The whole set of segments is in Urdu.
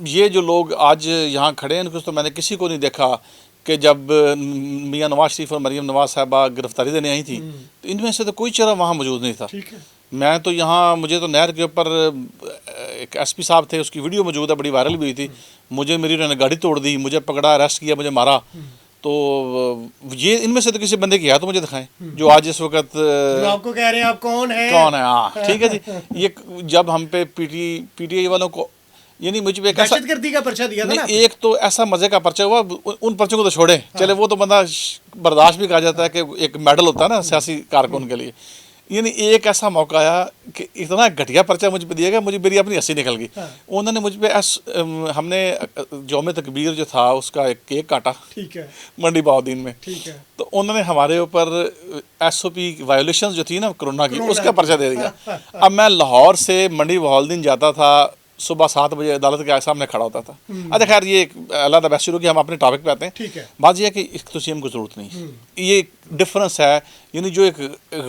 یہ جو لوگ آج یہاں کھڑے ہیں ان کو تو میں نے کسی کو نہیں دیکھا کہ جب میاں نواز شریف اور مریم نواز صاحبہ گرفتاری دینے آئی تھیں تو ان میں سے تو کوئی چہرہ وہاں موجود نہیں تھا. میں تو یہاں مجھے تو نہر کے اوپر ایک ایس پی صاحب تھے, اس کی ویڈیو موجود ہے, بڑی وائرل بھی ہوئی تھی. مجھے میری انہوں نے گاڑی توڑ دی, مجھے پکڑا, اریسٹ کیا, مجھے مارا. تو یہ ان میں سے تو کسی بندے کی ہے تو مجھے دکھائیں جو آج اس وقت آپ کو کہہ رہے ہیں آپ کون ہے. ہاں ٹھیک ہے جی. یہ جب ہم پہ پی ٹی آئی والوں کو یعنی مجھ پہ ایک ایسا دہشت گردی کا پرچہ دیا تھا نا, ایک تو ایسا مزے کا پرچہ ہوا, ان پرچوں کو تو چھوڑیں چلے, وہ تو بندہ برداشت بھی کہا جاتا ہے کہ ایک میڈل ہوتا ہے نا سیاسی کارکن کے لیے. یعنی ایک ایسا موقع آیا کہ اتنا گھٹیا پرچہ مجھ پہ دیا گیا, مجھے میری اپنی ہنسی نکل گئی. انہوں نے مجھ پہ ہم نے یوم تکبیر جو تھا اس کا ایک کیک کاٹا منڈی بہاؤدین میں, تو انہوں نے ہمارے اوپر ایس او پی وائلیشنز جو تھی نا کرونا کی, اس کا پرچہ دے دیا. اب میں لاہور سے منڈی بہاؤدین جاتا تھا, صبح 7 بجے عدالت کے سامنے کھڑا ہوتا تھا. اچھا خیر یہ اللہ کا بحث شروع کی, ہم اپنے ٹاپک پہ آتے ہیں. بات یہ ہے کہ اس تو سی ایم کو ضرورت نہیں, یہ ڈفرنس ہے. یعنی جو ایک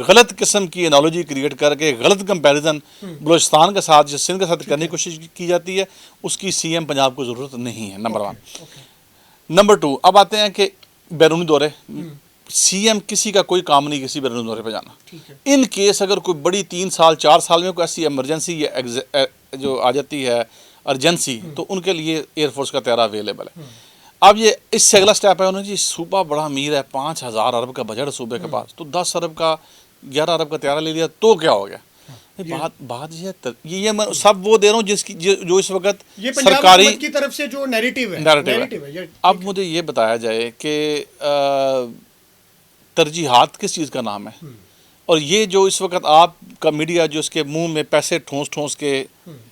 غلط قسم کی انالوجی کریٹ کر کے غلط کمپیریزن بلوچستان کے ساتھ سندھ کے ساتھ کرنے کی کوشش کی جاتی ہے, اس کی سی ایم پنجاب کو ضرورت نہیں ہے. نمبر 1. نمبر 2, اب آتے ہیں کہ بیرونی دورے. سی ایم کسی کا کوئی کام نہیں کسی بیرونی دورے پہ جانا. ان کیس اگر کوئی بڑی 3 سال 4 سال میں کوئی ایسی ایمرجنسی یا جو آ جاتی ہے ارجنسی, تو ان کے لیے ایئر فورس کا طیارہ اویلیبل ہے. اب یہ اس سے اگلا سٹیپ ہے, انہوں نے جی صوبہ بڑا امیر ہے, 5,000 ارب کا بجٹ صوبے کے پاس, تو 10 ارب کا 11 ارب کا طیارہ لے لیا تو کیا ہو گیا. بات یہ میں سب وہ دے رہا ہوں جس کی جو اس وقت سرکاری کی طرف سے جو نیریٹو ہے. اب مجھے یہ بتایا جائے کہ ترجیحات کس چیز کا نام ہے, اور یہ جو اس وقت آپ کا میڈیا جو اس کے منہ میں پیسے ٹھونس کے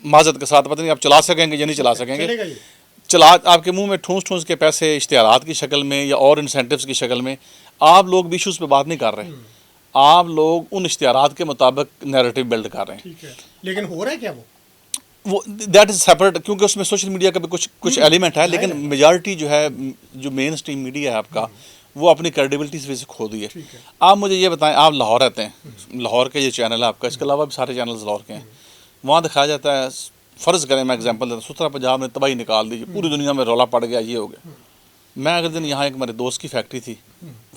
معذرت کے ساتھ, پتہ نہیں آپ چلا سکیں گے یا نہیں چلا سکیں گے, آپ کے منہ میں ٹھونس کے پیسے اشتہارات کی شکل میں یا اور انسینٹیوز کی شکل میں, آپ لوگ بھی ایشوز پہ بات نہیں کر رہے. آپ لوگ ان اشتہارات کے مطابق نیریٹو بلڈ کر رہے ہیں. لیکن ہو رہا ہے کیا وہ دیٹ از سیپریٹ, کیونکہ اس میں سوشل میڈیا کا بھی کچھ ایلیمنٹ ہے, لیکن میجارٹی جو ہے جو مین اسٹریم میڈیا ہے آپ کا, وہ اپنی کریڈیبلٹی سے کھو دی ہے. آپ مجھے یہ بتائیں, آپ لاہور رہتے ہیں, لاہور کا یہ چینل ہے آپ کا, اس کے علاوہ بھی سارے چینلز لاہور کے ہیں. وہاں دکھایا جاتا ہے, فرض کریں میں ایگزامپل دیتا ہوں, سترہ پنجاب نے تباہی نکال دی, پوری دنیا میں رولا پڑ گیا, یہ ہو گیا. میں اگر دن یہاں ایک میرے دوست کی فیکٹری تھی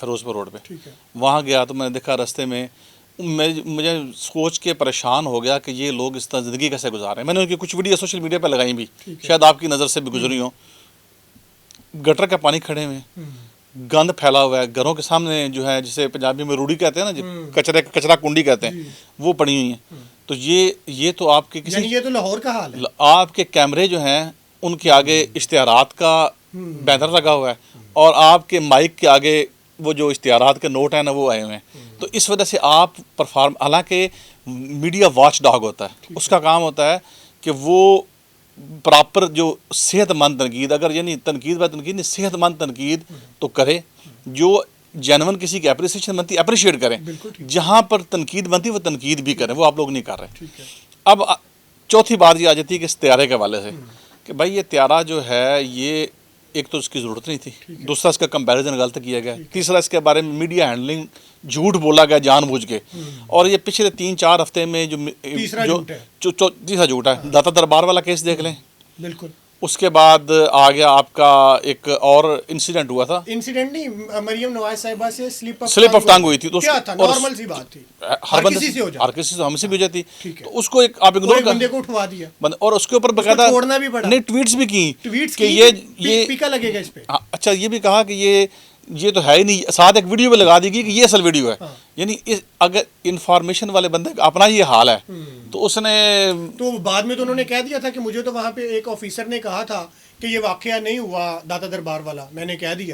فیروز پور روڈ پہ, وہاں گیا تو میں نے دیکھا رستے میں, مجھے سوچ کے پریشان ہو گیا کہ یہ لوگ اس طرح زندگی کیسے گزار رہے ہیں. میں نے ان کی کچھ ویڈیو سوشل میڈیا پہ لگائی بھی, شاید آپ کی نظر سے بھی گزری ہوں. گٹر کا پانی کھڑے ہوئے, گند پھیلا ہوا ہے, گھروں کے سامنے جو ہے جسے پنجابی میں روڑی کہتے ہیں نا, کچرا کنڈی کہتے ہیں, وہ پڑی ہوئی ہیں. تو یہ تو آپ کے کسی, یہ تو لاہور کا حال ہے. آپ کے کیمرے جو ہیں ان کے آگے اشتہارات کا بینر لگا ہوا ہے, اور آپ کے مائک کے آگے وہ جو اشتہارات کے نوٹ ہیں نا وہ آئے ہوئے ہیں. تو اس وجہ سے آپ حالانکہ میڈیا واچ ڈاگ ہوتا ہے, اس کا کام ہوتا ہے کہ وہ پراپر جو صحت مند تنقید, اگر یعنی تنقید و تنقید نہیں, صحت مند تنقید تو کرے, جو جینون کسی کی اپریسیشن بنتی اپریشیٹ کریں, جہاں پر تنقید بنتی وہ تنقید بھی کریں, وہ آپ لوگ نہیں کر رہے. اب چوتھی بات یہ آ جاتی ہے کہ اس طیارے کے حوالے سے کہ بھائی یہ طیارہ جو ہے یہ ایک تو اس کی ضرورت نہیں تھی, دوسرا اس کا کمپیریزن غلط کیا گیا, تیسرا اس کے بارے میں میڈیا ہینڈلنگ جھوٹ بولا گیا جان بوجھ کے, اور یہ پچھلے 3-4 ہفتے میں جو تیسرا جھوٹ ہے, داتا دربار والا کیس دیکھ لیں. بالکل. اس کے بعد آ گیا آپ کا ایک اور انسیڈنٹ ہوا تھا, انسیڈنٹ نہیں, مریم نواز صاحبہ سے سلپ آف ٹنگ ہوئی تھی. کیا تھا, نارمل سی بات تھی, ہر کسی سے ہم سے بھی ہو جاتی, تو اس کو ایک آپ اگنور کر, بندے کو اٹھوا دیا, اور اس کے اوپر باقاعدہ چھوڑنا بھی پڑا, نہیں ٹویٹس بھی کی کہ یہ پیکا لگے گا اس پہ. اچھا یہ بھی کہا کہ یہ تو ہے ہی نہیں, ساتھ ایک ویڈیو پہ لگا دی گئی کہ یہ اصل ویڈیو ہے. یعنی اگر انفارمیشن والے بندے کا اپنا یہ حال ہے, تو اس نے تو بعد میں تو انہوں نے کہہ دیا تھا کہ مجھے تو وہاں پہ ایک آفیسر نے کہا تھا کہ یہ واقعہ نہیں ہوا داتا دربار والا, میں نے کہہ دیا.